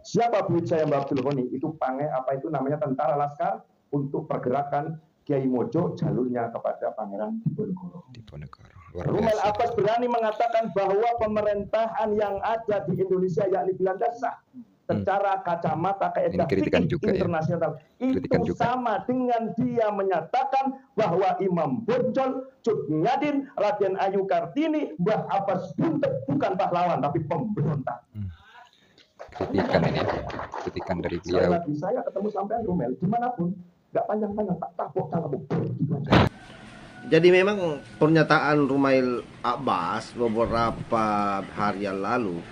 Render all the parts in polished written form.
Siapa Bujaya Mbak Abdul Ghani? Itu namanya tentara laskar untuk pergerakan Kiai Mojo, jalurnya kepada Pangeran Diponegoro. Rumail Abbas berani mengatakan bahwa pemerintahan yang ada di Indonesia yakni Belanda sah secara kacamata kaidah fikih internasional. Itu sama dengan dia menyatakan bahwa Imam Bonjol, Cut Nyadin, Raden Ayu Kartini, Mbah Abbas Buntet bukan pahlawan tapi pemberontak. Kritikan ini, kritikan dari beliau. Lagi saya ketemu sampean Rumel dimanapun, nggak panjang-panjang, tak tabok. Jadi memang pernyataan Rumail Abbas beberapa hari yang lalu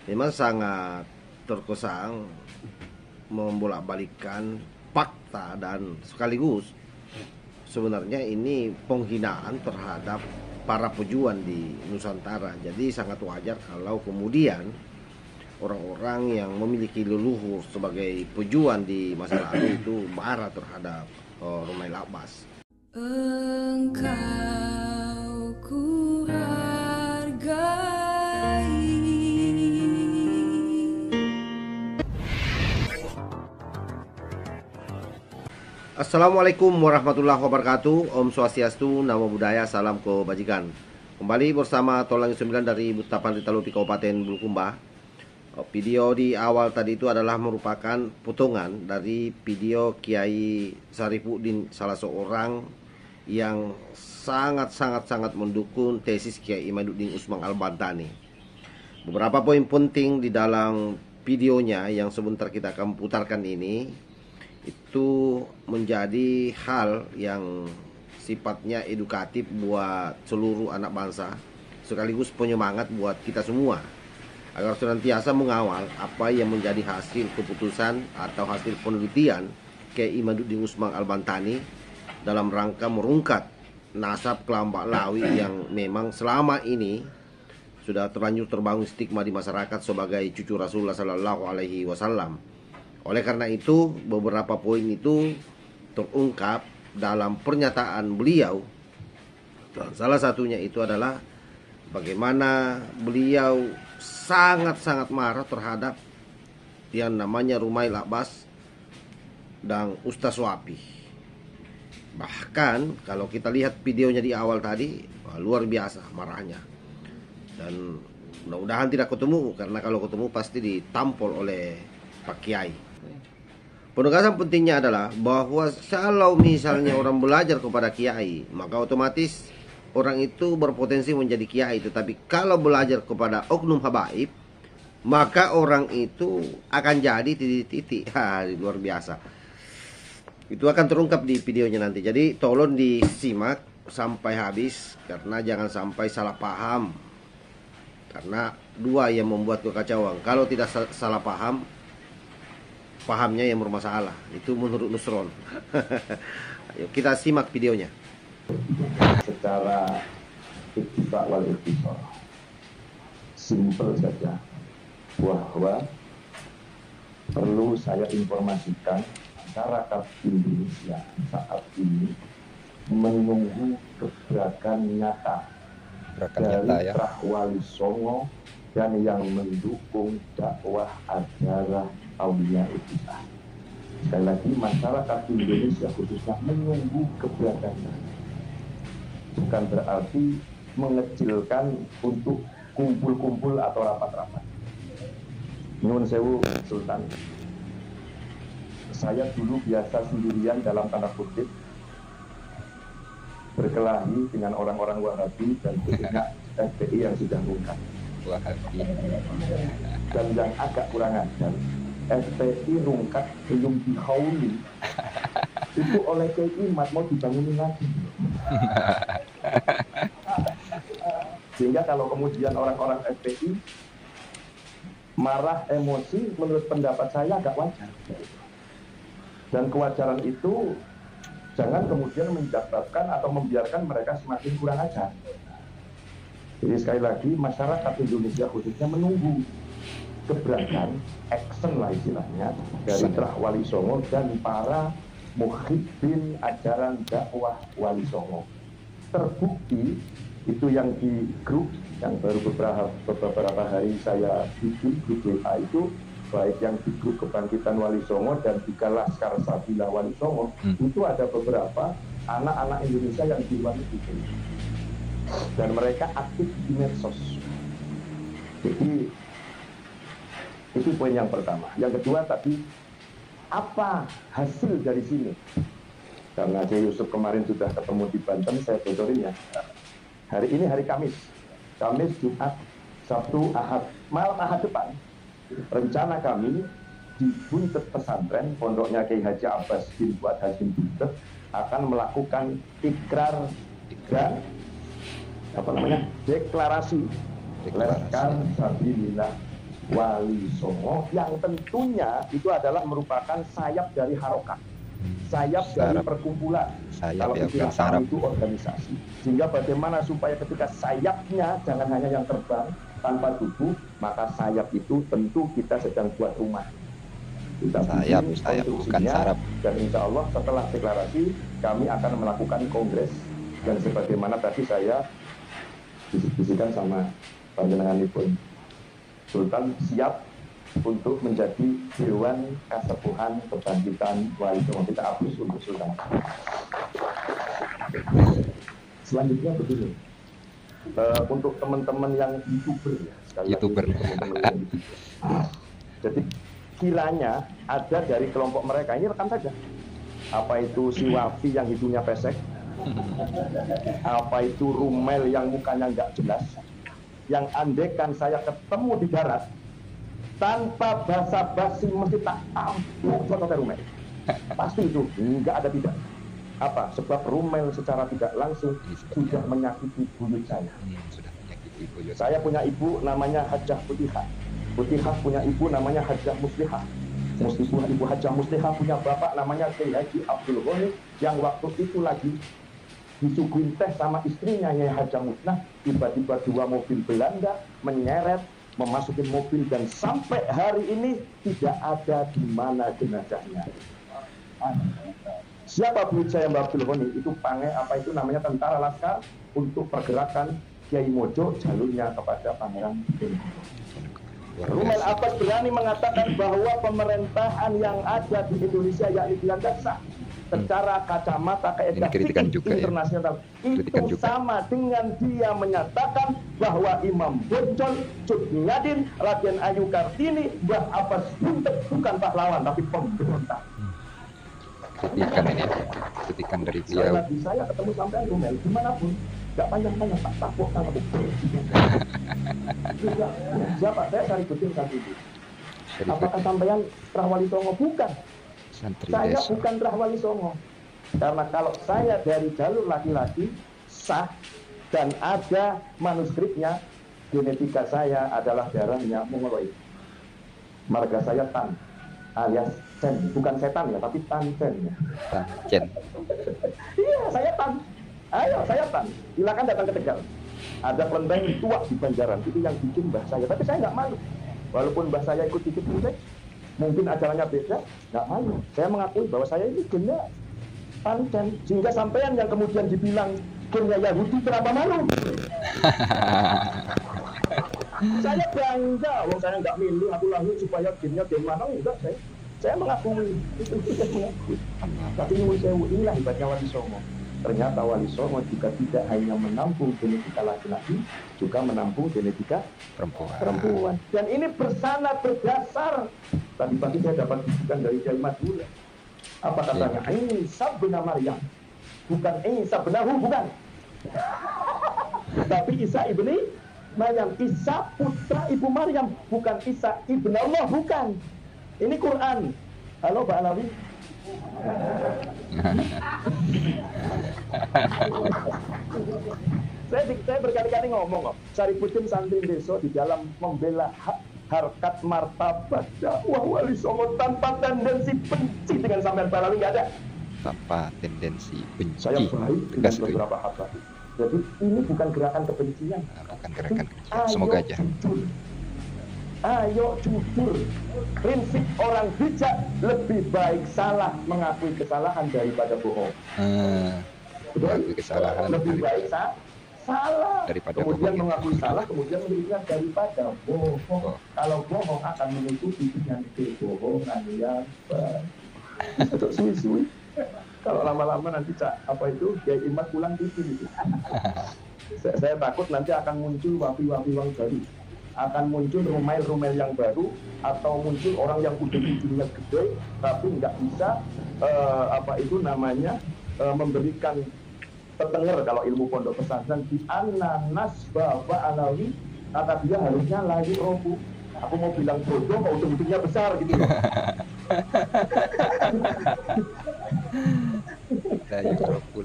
memang sangat terkesan membolak-balikkan fakta dan sekaligus sebenarnya ini penghinaan terhadap para pejuang di Nusantara. Jadi sangat wajar kalau kemudian orang-orang yang memiliki leluhur sebagai pejuang di masa lalu itu marah terhadap Rumail Abbas. Engkau ku hargai. Assalamualaikum warahmatullahi wabarakatuh. Om Swastiastu, Namo Buddhaya, salam kebajikan. Kembali bersama Tolang 9 dari Butapan Ritalupi Kabupaten Bulukumba. Video di awal tadi itu adalah merupakan potongan dari video Kiai Sarifuddin, salah seorang yang sangat mendukung tesis Kiai Imaduddin Usman Al-Bantani. Beberapa poin penting di dalam videonya yang sebentar kita akan putarkan ini itu menjadi hal yang sifatnya edukatif buat seluruh anak bangsa, sekaligus penyemangat buat kita semua agar senantiasa mengawal apa yang menjadi hasil keputusan atau hasil penelitian Kiai Imaduddin Usman Al-Bantani dalam rangka merungkat nasab Kelambak Lawi yang memang selama ini sudah terlanjur terbangun stigma di masyarakat sebagai cucu Rasulullah Sallallahu Alaihi Wasallam. Oleh karena itu beberapa poin itu terungkap dalam pernyataan beliau, dan salah satunya itu adalah bagaimana beliau sangat marah terhadap yang namanya Rumail Abbas dan Ustaz Wapi. Bahkan kalau kita lihat videonya di awal tadi, luar biasa marahnya. Dan mudah-mudahan tidak ketemu, karena kalau ketemu pasti ditampol oleh Pak Kiai. Penegasan pentingnya adalah bahwa kalau misalnya orang belajar kepada Kiai, maka otomatis orang itu berpotensi menjadi kiai. Tetapi kalau belajar kepada oknum habaib, maka orang itu akan jadi titik-titik. Luar biasa. Itu akan terungkap di videonya nanti. Jadi tolong disimak sampai habis, karena jangan sampai salah paham. Karena dua yang membuat kekacauan. Kalau tidak salah paham, pahamnya yang bermasalah. Itu menurut Nusron. Ayo kita simak videonya. Secara ittifaq wal ittifaq, simpel saja bahwa perlu saya informasikan masyarakat Indonesia saat ini menunggu gebrakan nyata dari Trah Wali Songo dan yang mendukung dakwah ajaran Aulia Itisah. Sekali lagi masyarakat Indonesia khususnya menunggu gebrakan nyata. Bukan berarti mengecilkan untuk kumpul-kumpul atau rapat-rapat. Nyuwun sewu Sultan, saya dulu biasa sendirian dalam tanda kutip berkelahi dengan orang-orang Wahabi dan khususnya FPI yang sudah rungkat. Dan yang agak kurang ajar, FPI rungkat belum dihauli itu oleh Kiai Imad mau dibangunin lagi. Sehingga kalau kemudian orang-orang FPI marah emosi, menurut pendapat saya agak wajar. Dan kewajaran itu jangan kemudian menjatuhkan atau membiarkan mereka semakin kurang ajar. Jadi sekali lagi masyarakat Indonesia khususnya menunggu gebrakan action lah istilahnya dari Trah Wali Songo dan para muhibbin ajaran dakwah Wali Songo. Terbukti itu yang di grup yang baru beberapa hari saya bikin grup WA itu baik yang di grup Kebangkitan Wali Songo dan juga Laskar Sabila Wali Songo, itu ada beberapa anak-anak Indonesia yang di luar negeri dan mereka aktif di medsos. Jadi itu poin yang pertama. Yang kedua tadi, apa hasil dari sini? Karena Kiai Yusuf kemarin sudah ketemu di Banten, saya bocorin ya. Hari ini hari Kamis, Jumat, Sabtu, Ahad, malam Ahad depan, rencana kami di Buntet Pesantren, pondoknya Kiai Haji Abbas bin Fuad Hashim Buntet, akan melakukan ikrar dan deklarasi Laskar Sabilillah Wali Songo, yang tentunya itu adalah merupakan sayap dari Harokat, sayap dari perkumpulan. Kalau istilah kami itu organisasi. Sehingga bagaimana supaya ketika sayapnya jangan hanya yang terbang tanpa tubuh, maka sayap itu tentu kita sedang buat rumah. Kita sayap bukan sarap. Dan insya Allah setelah deklarasi kami akan melakukan kongres, dan sebagaimana tadi saya diskusikan sama panjenenganipun, Sultan siap untuk menjadi Dewan Kasepuhan Kebangkitan Wali Songo. Kita hapus untuk Sultan. Selanjutnya begini, untuk teman-teman yang YouTuber ya, YouTuber. Jadi kiranya ada dari kelompok mereka, ini rekam saja. Apa itu si Wafi yang hidungnya pesek, apa itu Rumel yang mukanya nggak jelas, yang andekan saya ketemu di darat tanpa basa-basi mesti tak tampuk foto Rumel. Pasti itu nggak ada tidak. Apa? Sebab Rumel secara tidak langsung sudah menyakiti buyut saya. Saya punya ibu namanya Hajah Putihah. Putihah punya ibu namanya Hajah Muslihah. Ibu Hajah Muslihah punya bapak namanya Kiai Haji Abdul Ghani, yang waktu itu lagi disuguhin teh sama istrinya Nyai Hajah Musnah. Tiba-tiba 2 mobil Belanda menyeret, memasukin mobil, dan sampai hari ini tidak ada di mana jenazahnya. Siapa buyut saya Mbak Abdul Ghani? Itu Pange, apa itu namanya, tentara Laskar untuk pergerakan Kiai Mojo, jalurnya kepada Pangeran Diponegoro. Rumel Abbas berani mengatakan bahwa pemerintahan yang ada di Indonesia yakni Belanda sah secara kacamata kaedah fikih internasional. Itu sama dengan dia menyatakan bahwa Imam Bonjol, Cut Nyadin, Raden Ayu Kartini, Mbah Abbas Buntet bukan pahlawan tapi pemberontak. Kritikan dari beliau. Saya ketemu sampean Rumel dimanapun, nggak panjang-panjang, tak tapuk sama siapa? Saya cari betul saat itu. Apakah sampean Rahwali Songo? Bukan. Saya bukan Rahwali Songo. Karena kalau saya dari jalur laki-laki sah dan ada manuskripnya, genetika saya adalah darahnya Mongoloid. Marga saya Tan alias Chen, bukan setan ya, tapi Tan Chen ya. Chen. Iya, saya Tan. Ayo, saya Tan. Silakan datang ke Tegal. Ada kelenteng tua di Banjaran, itu yang bikin mbah saya. Tapi saya nggak malu. Walaupun mbah saya ikut dikit musik, mungkin acaranya beda, nggak malu. Saya mengakui bahwa saya ini gennya Tan Chen. Sehingga sampean yang kemudian dibilang gennya Yahudi, kenapa malu? Saya bangga, wong saya nggak milih, aku lahir supaya gennya gen mana, enggak saya. Saya mengakui, itu saya mengakui. Tapi nyuwun sewu, inilah hebatnya Wali Songo. Ternyata Wali Songo juga tidak hanya menampung genetika laki-laki, juga menampung genetika perempuan. Dan ini bersana berdasar. Tadi pagi saya dapat bisikan dari Kiai Madura. Apa katanya? Isa bin Maryam, bukan Isa bin Nahu, bukan. Tapi Isa ibni Maryam, Isa putra ibu Maryam, bukan Isa ibn Allah, bukan. Ini Quran. Halo Pak Alawi. Saya berkali-kali ngomong kok, Syarifuddin santri desa di dalam membela harkat martabat dakwah Wali Songo tanpa tendensi benci dengan sampean Pak Alawi, nggak ada. Tanpa tendensi benci. Saya baik dengan beberapa hal. Jadi ini bukan gerakan kebencian. Bukan gerakan kebencian. Semoga aja. Ayo jujur. Prinsip orang bijak, lebih baik salah mengakui kesalahan daripada bohong. Mengakui kesalahan. Lebih baik salah. Daripada Kemudian bohong. mengakui salah, kemudian menunjukkan daripada bohong. Kalau bohong akan menutupi dengan kebohongan yang baru. Suwi-suwi. Kalau lama-lama nanti apa itu Kiai Imat pulang gitu. Saya takut nanti akan muncul wafi-wafi yang baru, akan muncul rumel-rumel yang baru, atau muncul orang yang udah ujungnya gede tapi nggak bisa memberikan petenger. Kalau ilmu pondok pesantren di ananas bawa alawi, kata dia harusnya lagi robu. Aku mau bilang bodoh kok ujung-ujungnya besar gitu.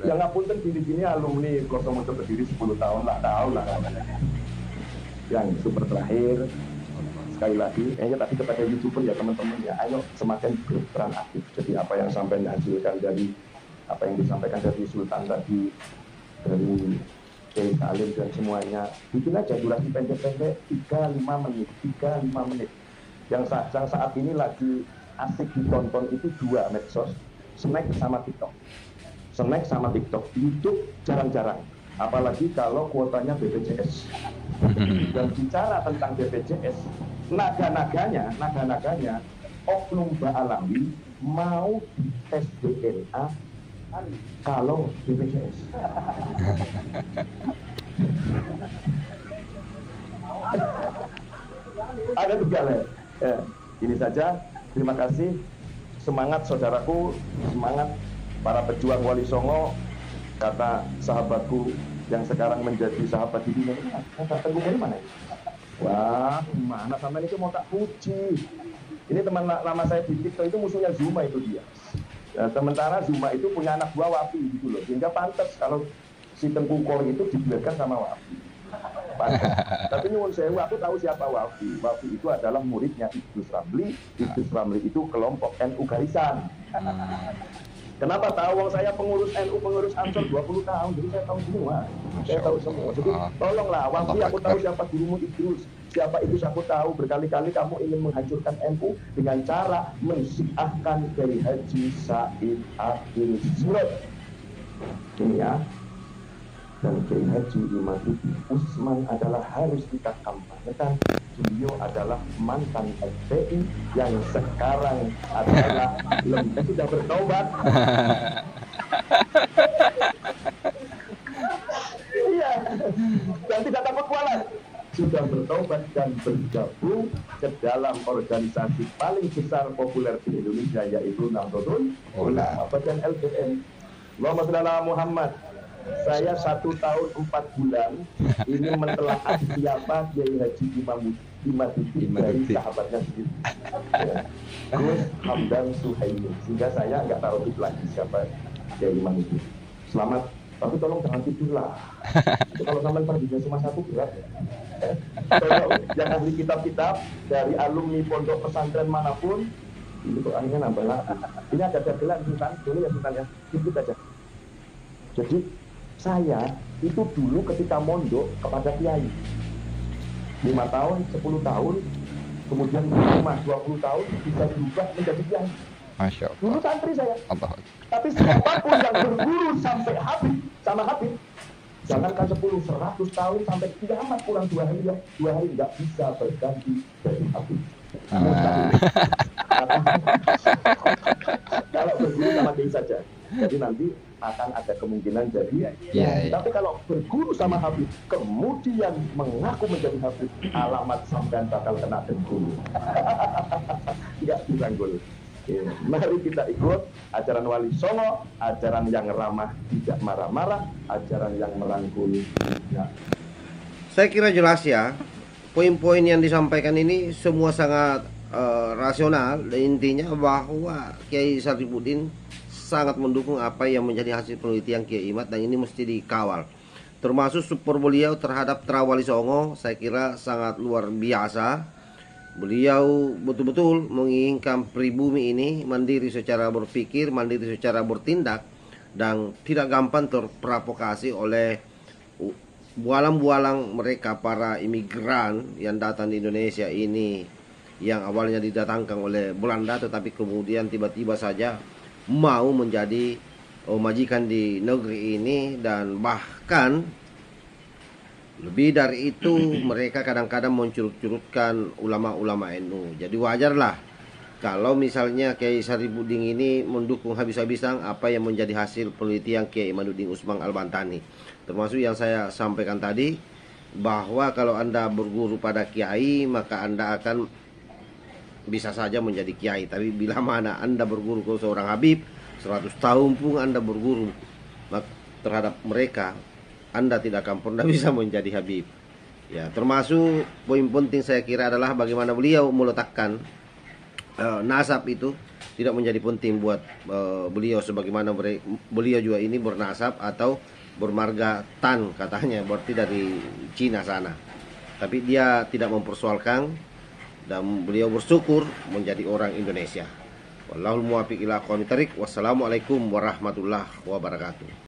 Yang ngapunten gini-gini alumni Kosomo berdiri 10 tahun lah, yang super terakhir sekali lagi tapi kepada YouTuber ya teman-teman ya, ayo semakin berperan aktif. Jadi apa yang sampai dihasilkan dari apa yang disampaikan dari Sultan tadi, dari Kiai Salim dan semuanya, bikin aja durasi pendek-pendek 3-5 menit. Yang saat ini lagi asik ditonton itu 2 medsos, Snack sama TikTok. YouTube jarang-jarang, apalagi kalau kuotanya BPJS. Dan bicara tentang BPJS, naga-naganya oknum Mbak Alawi mau tes DNA kalau BPJS. Ada begala. Ini saja. Terima kasih. Semangat saudaraku, semangat para pejuang Wali Songo. Kata sahabatku yang sekarang menjadi sahabat di dunia ini, Teguh dari mana? Wah, mana sama ini mau tak puji. Ini teman lama saya di TikTok itu musuhnya Zuma itu dia. Ya, sementara Zuma itu punya anak buah Wafi gitu loh, sehingga pantas kalau si Tengku Kor itu dibiarkan sama Wafi. Pantas. Tapi nyuwun sewu, aku tahu siapa Wafi. Wafi itu adalah muridnya Idrus Ramli. Idrus Ramli itu kelompok NU Garisan. Kenapa tahu? Saya pengurus NU, pengurus Ansor 20 tahun, jadi saya tahu semua. Saya tahu semua. Jadi tolonglah, Wafi aku tahu siapa gurumu Idrus. Siapa itu aku tahu. Berkali-kali kamu ingin menghancurkan NU dengan cara mensiahkan Kiai Haji Said Akil Sirot. Ini ya. Dan Kiai Haji Imaduddin Usman adalah harus kita kampanyekan. Beliau adalah mantan FPI yang sekarang adalah sudah bertobat. Iya, dan tidak takut kualat. Sudah bertobat dan bergabung ke dalam organisasi paling besar populer di Indonesia, yaitu Nahdlatul Ulama dan LDN. Allahumma shalli ala Muhammad. Saya 1 tahun 4 bulan ini mentelaah siapa Kiai Haji Imaduddin dari sahabatnya sendiri, Gus Hamdan Suhaimi, sehingga saya nggak taruh itu lagi siapa Kiai Imaduddin. Selamat, tapi tolong jangan tidurlah. Kalau sampai perginya cuma 1 berat ya. Yang ahli kitab-kitab dari alumni pondok pesantren manapun itu kok akhirnya nambah lagi. Ini ada dagelan Sultan, dulu ya Sultan ya, ikut aja. Jadi saya itu dulu ketika mondok kepada kiai 5 tahun, 10 tahun, kemudian 20 tahun bisa berubah menjadi kiai. Masya Allah. Dulu santri saya. Allah. Tapi siapapun yang berguru sampai habis sama habis, jangankan 10, 100 tahun sampai kiamat kurang 2 hari nggak bisa berganti dari habis. Kalau berguru sama kiai saja, jadi nanti akan ada kemungkinan jadi tapi kalau berguru sama Habib kemudian mengaku menjadi Habib, alamat sampean bakal kena dengkul. Nggak disanggul. Mari kita ikut ajaran Wali Songo, ajaran yang ramah, tidak marah-marah, ajaran yang merangkul ya. Saya kira jelas ya, poin-poin yang disampaikan ini semua sangat rasional, dan intinya bahwa Kiai Sarifudin sangat mendukung apa yang menjadi hasil penelitian Kiai Imat, dan ini mesti dikawal. Termasuk support beliau terhadap Wali Songo, saya kira sangat luar biasa. Beliau betul-betul menginginkan pribumi ini mandiri secara berpikir, mandiri secara bertindak, dan tidak gampang terprovokasi oleh bualang-bualang mereka, para imigran yang datang di Indonesia ini, yang awalnya didatangkan oleh Belanda tetapi kemudian tiba-tiba saja mau menjadi majikan di negeri ini, dan bahkan Lebih dari itu, mereka kadang-kadang mencurut-curutkan ulama-ulama NU. Jadi wajarlah kalau misalnya Kiai Sarifudin ini mendukung habis-habisan apa yang menjadi hasil penelitian Kiai Imaduddin Usman Al-Bantani. Termasuk yang saya sampaikan tadi, bahwa kalau Anda berguru pada Kiai, maka Anda akan bisa saja menjadi Kiai. Tapi bila mana Anda berguru ke seorang Habib, 100 tahun pun Anda berguru terhadap mereka, Anda tidak akan pernah bisa menjadi Habib. Ya, termasuk poin penting saya kira adalah bagaimana beliau meletakkan nasab itu tidak menjadi penting buat beliau, sebagaimana beliau juga ini bernasab atau bermarga Tan katanya, berarti dari Cina sana. Tapi dia tidak mempersoalkan dan beliau bersyukur menjadi orang Indonesia. Wallahul muwaffiq ila aqwamit thariq. Wassalamualaikum warahmatullahi wabarakatuh.